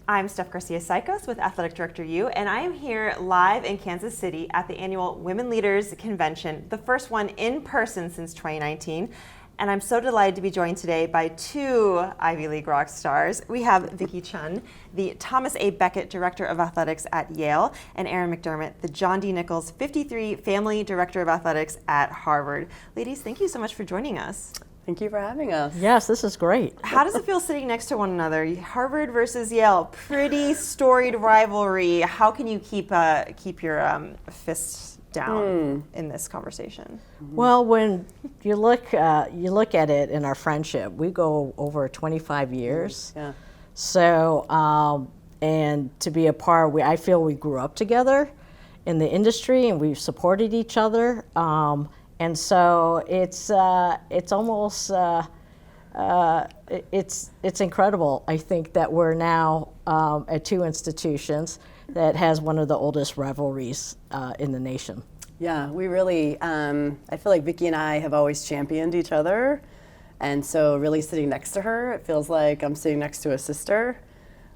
I'm Steph Garcia Cichosz with Athletic Director U, and I am here live in Kansas City at the annual Women Leaders Convention, the first one in person since 2019. And I'm so delighted to be joined today by two Ivy League rock stars. We have Vicky Chun, the Thomas A. Beckett Director of Athletics at Yale, and Erin McDermott, the John D. Nichols 53 Family Director of Athletics at Harvard. Ladies, thank you so much for joining us. Thank you for having us. Yes, this is great. How does it feel sitting next to one another? Harvard versus Yale, pretty storied rivalry. How can you keep your fists down in this conversation? Well, when you look at it in our friendship, we go over 25 years. Yeah. So, and to be a part, I feel we grew up together in the industry, and we've supported each other. And so it's almost it's incredible. I think that we're now at two institutions that has one of the oldest rivalries in the nation. Yeah, we really, I feel like Vicky and I have always championed each other. And so really sitting next to her, it feels like I'm sitting next to a sister.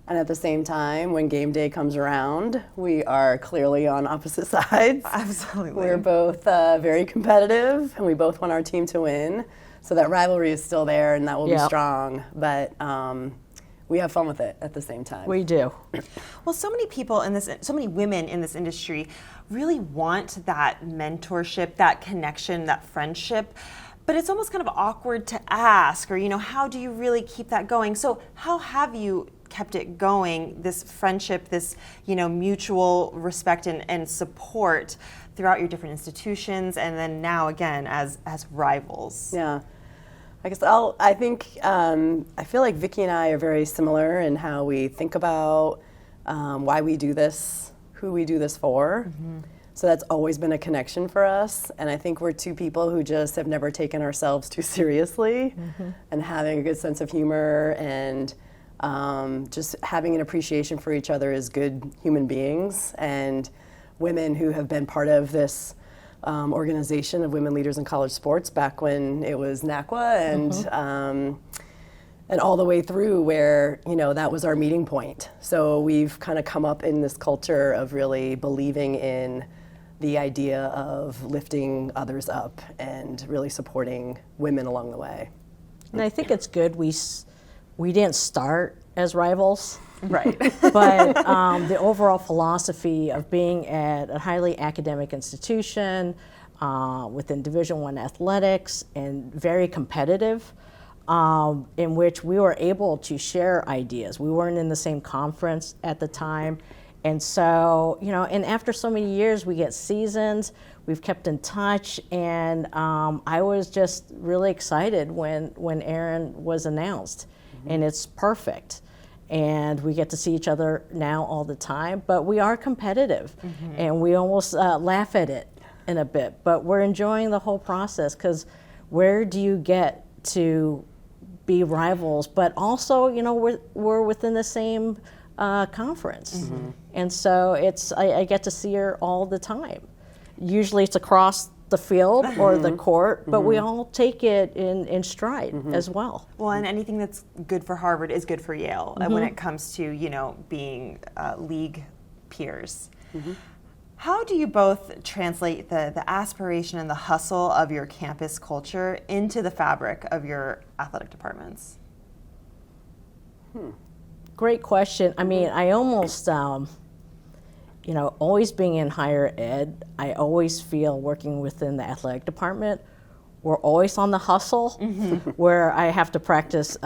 And at the same time, when game day comes around, we are clearly on opposite sides. Absolutely. We're both very competitive, and we both want our team to win. So that rivalry is still there, and that will be strong. But we have fun with it at the same time. We do. Well, so many women in this industry really want that mentorship, that connection, that friendship. But it's almost kind of awkward to ask, or, how do you really keep that going? So how have you kept it going, this friendship, this, mutual respect and support throughout your different institutions, and then now again as rivals? Yeah. I guess I feel like Vicky and I are very similar in how we think about why we do this, who we do this for. Mm-hmm. So that's always been a connection for us. And I think we're two people who just have never taken ourselves too seriously, and having a good sense of humor and just having an appreciation for each other as good human beings and women who have been part of this organization of women leaders in college sports back when it was NACWA and all the way through where, that was our meeting point. So we've kind of come up in this culture of really believing in the idea of lifting others up and really supporting women along the way. And I think it's good we didn't start as rivals. Right. But the overall philosophy of being at a highly academic institution within Division I athletics and very competitive, in which we were able to share ideas. We weren't in the same conference at the time. And so, and after so many years, we get seasoned, we've kept in touch, and I was just really excited when Erin was announced. And it's perfect. And we get to see each other now all the time, but we are competitive, and we almost laugh at it in a bit, but we're enjoying the whole process, because where do you get to be rivals, but also, we're within the same conference. And so I get to see her all the time. Usually it's across the field or the court, but we all take it in stride as well. Well, and anything that's good for Harvard is good for Yale when it comes to, being league peers. How do you both translate the aspiration and the hustle of your campus culture into the fabric of your athletic departments? Great question. I mean, I almost, always being in higher ed, I always feel working within the athletic department, we're always on the hustle, where I have to practice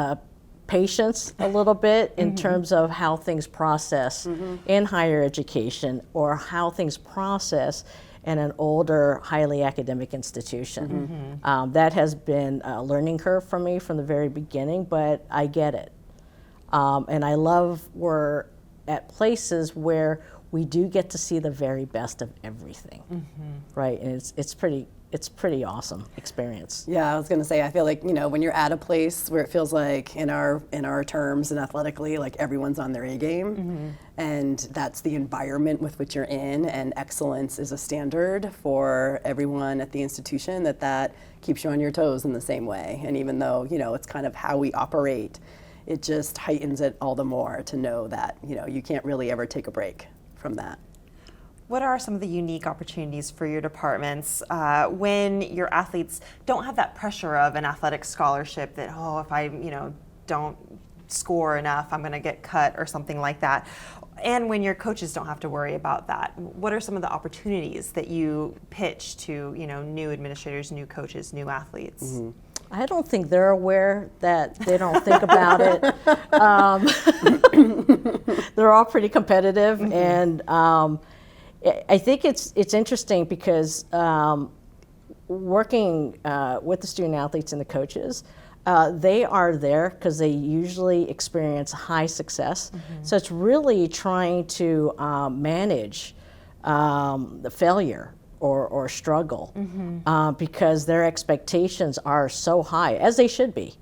patience a little bit in terms of how things process in higher education, or how things process in an older, highly academic institution. That has been a learning curve for me from the very beginning, but I get it. And I love we're at places where we do get to see the very best of everything, right? And it's pretty awesome experience. Yeah, I was going to say, I feel like, when you're at a place where it feels like in our terms and athletically, like everyone's on their A game, and that's the environment with which you're in, and excellence is a standard for everyone at the institution, that keeps you on your toes in the same way. And even though, it's kind of how we operate it just heightens it all the more to know that, you can't really ever take a break from that. What are some of the unique opportunities for your departments when your athletes don't have that pressure of an athletic scholarship that, if I, don't score enough, I'm going to get cut or something like that? And when your coaches don't have to worry about that, what are some of the opportunities that you pitch to, new administrators, new coaches, new athletes? Mm-hmm. I don't think they're aware that they don't think about it. They're all pretty competitive, and I think it's interesting because working with the student athletes and the coaches, they are there because they usually experience high success. So it's really trying to manage the failure or struggle because their expectations are so high, as they should be,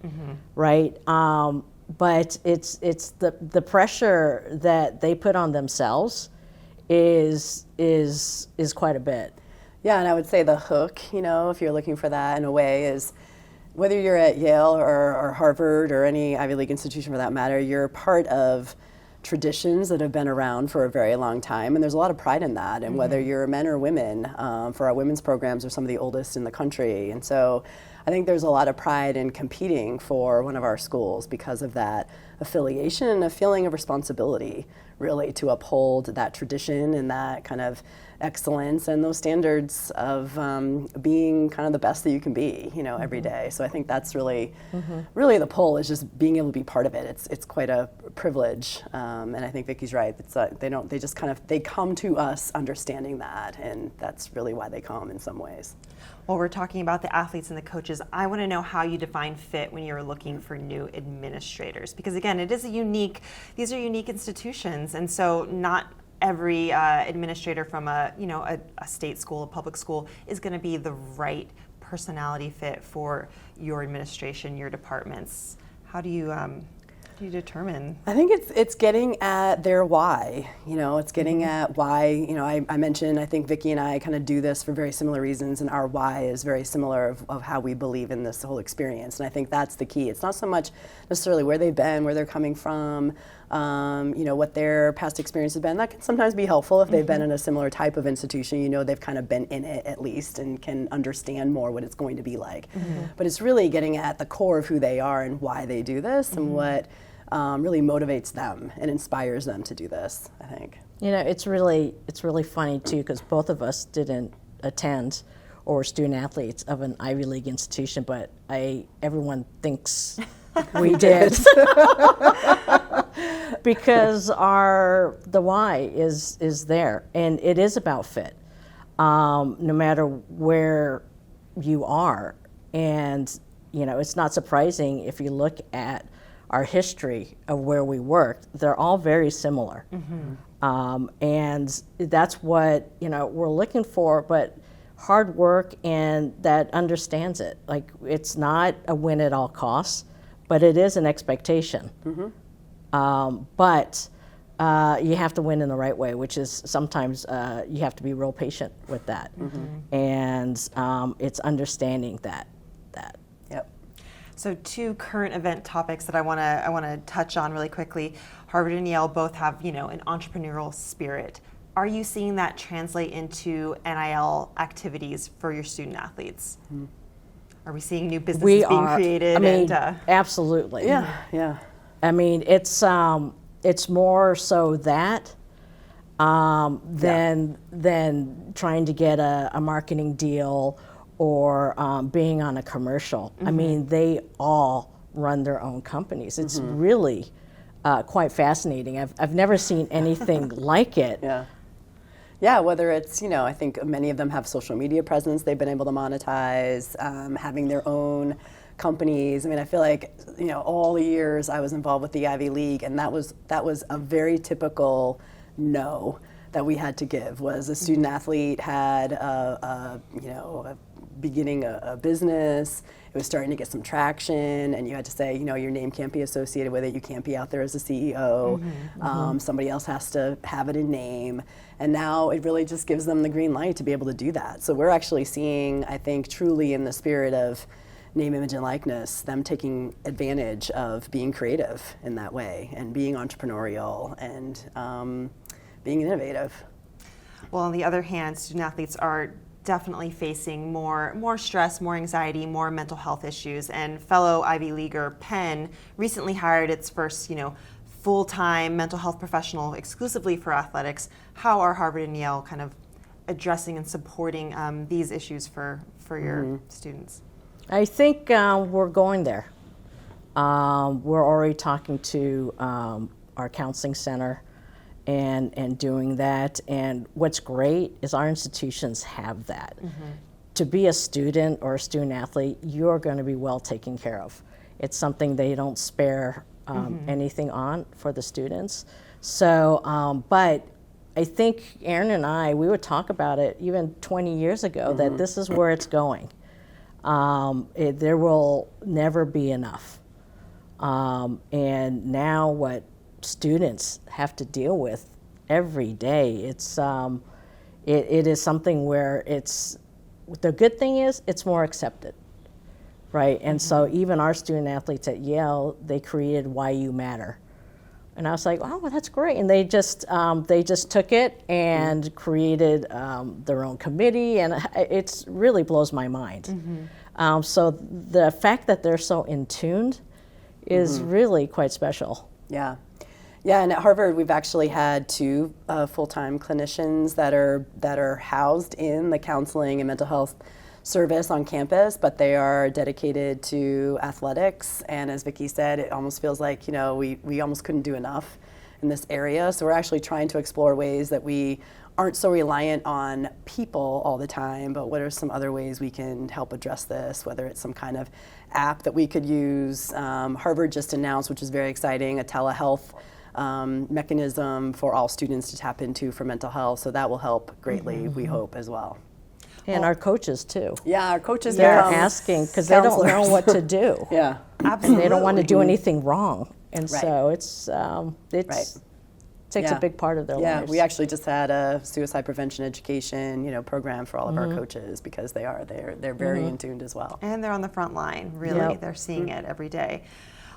right? But it's the pressure that they put on themselves is quite a bit. Yeah, and I would say the hook, if you're looking for that in a way, is whether you're at Yale or Harvard or any Ivy League institution for that matter, you're part of traditions that have been around for a very long time, and there's a lot of pride in that. And whether you're men or women, for our women's programs are some of the oldest in the country. And so I think there's a lot of pride in competing for one of our schools because of that affiliation and a feeling of responsibility, really, to uphold that tradition and that kind of excellence and those standards of being kind of the best that you can be, every day. So I think that's really, really the pull, is just being able to be part of it. It's quite a privilege, and I think Vicky's right. It's they come to us understanding that, and that's really why they come in some ways. Well, we're talking about the athletes and the coaches. I want to know how you define fit when you're looking for new administrators, because again, these are unique institutions, and so not every administrator from a state school, a public school, is going to be the right personality fit for your administration, your departments. How do you determine? I think it's getting at their why. It's getting at why. I mentioned, I think Vicky and I kind of do this for very similar reasons, and our why is very similar of how we believe in this whole experience. And I think that's the key. It's not so much necessarily where they've been, where they're coming from, what their past experience has been. That can sometimes be helpful if they've been in a similar type of institution. They've kind of been in it at least and can understand more what it's going to be like. But it's really getting at the core of who they are and why they do this and what really motivates them and inspires them to do this, I think. It's really funny too, because both of us didn't attend or were student athletes of an Ivy League institution, but everyone thinks we did. Because the why is there, and it is about fit, no matter where you are. And it's not surprising if you look at our history of where we worked, they're all very similar. And that's what we're looking for, but hard work and that understands it. Like, it's not a win at all costs, but it is an expectation. But you have to win in the right way, which is sometimes you have to be real patient with that. And it's understanding that. Yep. So 2 current event topics that I want to touch on really quickly. Harvard and Yale both have, an entrepreneurial spirit. Are you seeing that translate into NIL activities for your student athletes? Are we seeing new businesses being created? Absolutely. Yeah. I mean, it's more so that than trying to get a marketing deal or being on a commercial. I mean, they all run their own companies. It's really quite fascinating. I've never seen anything like it. Yeah, whether it's, I think many of them have social media presence they've been able to monetize, having their own companies. I mean, I feel like, all the years I was involved with the Ivy League, and that was a very typical no that we had to give. Was a student athlete had beginning a business, it was starting to get some traction, and you had to say, your name can't be associated with it, you can't be out there as a CEO, somebody else has to have it in name, and now it really just gives them the green light to be able to do that. So we're actually seeing, I think, truly in the spirit of name, image, and likeness, them taking advantage of being creative in that way and being entrepreneurial and being innovative. Well, on the other hand, student athletes are definitely facing more stress, more anxiety, more mental health issues. And fellow Ivy Leaguer Penn recently hired its first, full-time mental health professional exclusively for athletics. How are Harvard and Yale kind of addressing and supporting these issues for your students? I think we're going there. We're already talking to our counseling center and doing that. And what's great is our institutions have that. To be a student or a student athlete, you're going to be well taken care of. It's something they don't spare anything on for the students. So, but I think Erin and I, we would talk about it even 20 years ago, that this is where it's going. There will never be enough. And now what students have to deal with every day, it is something where the good thing is it's more accepted, right? And so even our student athletes at Yale, they created Why You Matter. And I was like, oh, well, that's great. And they just took it and created their own committee, and it really blows my mind. So the fact that they're so in tuned is really quite special. Yeah. Yeah, and at Harvard, we've actually had 2 full-time clinicians that are housed in the counseling and mental health service on campus, but they are dedicated to athletics. And as Vicky said, it almost feels like, we almost couldn't do enough in this area. So we're actually trying to explore ways that we aren't so reliant on people all the time, but what are some other ways we can help address this, whether it's some kind of app that we could use. Harvard just announced, which is very exciting, a telehealth mechanism for all students to tap into for mental health. So that will help greatly, we hope, as well. And our coaches too. Yeah, our coaches They're asking because they don't know what to do. Yeah, Absolutely. They don't want to do anything wrong, and Right. so it takes Yeah. a big part of their Yeah, lives. we actually just had a suicide prevention education, program for all of our coaches because they're very in tuned as well. And they're on the front line, really. Yep. They're seeing it every day.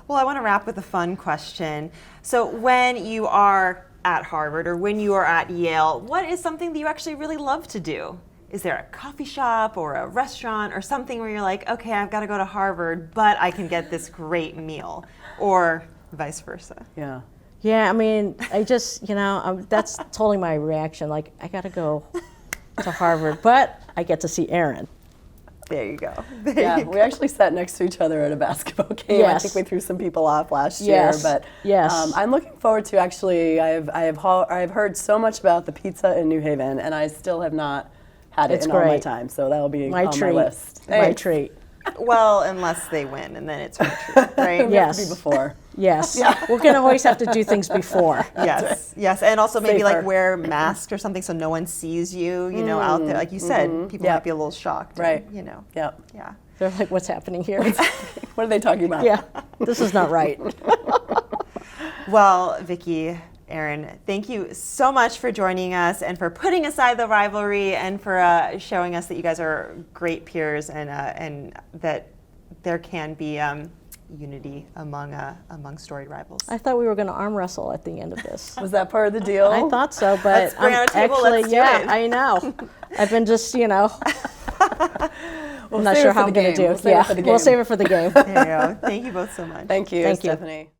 Well, I want to wrap with a fun question. So when you are at Harvard or when you are at Yale, what is something that you actually really love to do? Is there a coffee shop or a restaurant or something where you're like, okay, I've got to go to Harvard, but I can get this great meal, or vice versa? Yeah. Yeah, I mean, I just, that's totally my reaction. Like, I got to go to Harvard, but I get to see Erin. There you go. Yeah, we actually sat next to each other at a basketball game. Yes. I think we threw some people off last Yes. year, but Yes. I'm looking forward to actually. I've heard so much about the pizza in New Haven, and I still have not had it It's in all my great. time. So that'll be My on treat. my list. My Thanks. treat. Well, unless they win, and then it's your treat, right? Yes. Be before. Yes. We're going to always have to do things before. Yes, and also maybe Safer. like wear masks or something so no one sees you, out there. Like you said, people Yep. might be a little shocked. Right. And, Yep. yeah. They're like, what's happening here? What are they talking about? Yeah, this is not right. Well, Vicky, Erin, thank you so much for joining us and for putting aside the rivalry and for showing us that you guys are great peers and that there can be unity among storied rivals. I thought we were going to arm wrestle at the end of this. Was that part of the deal? I thought so, but Let's bring out a table, actually, let's do yeah, it. I know. I've been just, I'm not save sure it how for I'm the going to game. do. We'll save it for the We'll game. save it for the game. There you go. Thank you both so much. Thank you, Thank you. Stephanie.